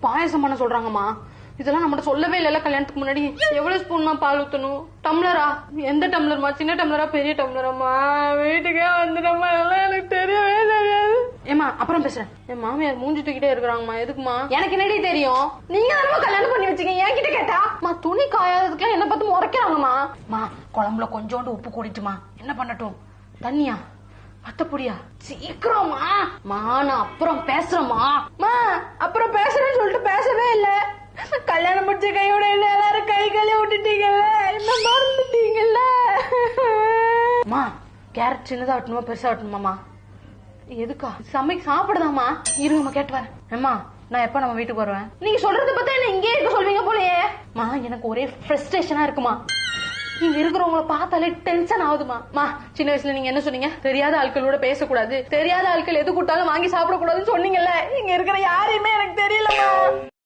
பாயசம் பண்ண சொல்றாங்கம்மா. இதெல்லாம் நம்மகிட்ட சொல்லவே இல்ல கல்யாணத்துக்கு முன்னாடி. எவ்வளவு ஸ்பூன்மா பால் ஊத்தணும்? டம்ளரா? எந்த டம்ளர்மா? சின்ன டம்ளரா பெரிய டம்ளராமா? வீட்டுக்கே வந்துட்டோமா, எல்லாம் எனக்கு தெரியவே தெரியாது. ஏமா அப்புறம் பேசுறேன். என் மாமியார் மூஞ்சி தூக்கிட்டே இருக்கிறாங்கம்மா. எதுக்குமா? எனக்கு என்னடி தெரியும்? நீங்க தானே கல்யாணம் பண்ணி வச்சுக்கீங்க, என்கிட்ட கேட்டா? துணி காயாததுக்குலாம் என்ன பார்த்து முறைக்கிறாங்கம்மா. குழம்புல கொஞ்சோண்டு உப்பு கூடிட்டுமா. என்ன பண்ணட்டும்? தண்ணியா? வத்தப்பொடியா? சீக்கிரமா நான் அப்புறம் பேசுறேமா. அப்புறம் பேசுறேன்னு சொல்லிட்டு பேசவே இல்ல. கல்யாணம் முடிச்ச கையோட இல்ல, எல்லாரும் கை கையில விட்டுட்டீங்கல்ல, என்ன மறந்துட்டீங்கல்ல. கேரட் சின்னதா வெட்டணுமா பெருசா வெட்டணுமாமா? எதுக்கா? சாப்பிடுதாமா? இருங்கம்மா கேட்டு வரேன். அம்மா நான் எப்ப நம்ம வீட்டுக்கு வருவேன்? நீங்க சொல்றத பார்த்தா என்ன இங்கே இருக்க சொல்வீங்க போலயே. எனக்கு ஒரே ஃப்ரஸ்ட்ரேஷனா இருக்குமா. இங்க இருக்கிறவங்கள பார்த்தாலே டென்ஷன் ஆகுதுமா. சின்ன வயசுல நீங்க என்ன சொன்னீங்க? தெரியாத ஆட்களோட பேசக்கூடாது, தெரியாத ஆட்கள் எது கூட்டாலும் வாங்கி சாப்பிடக்கூடாதுன்னு சொன்னீங்கல்ல. இங்க இருக்கிற யாரையுமே எனக்கு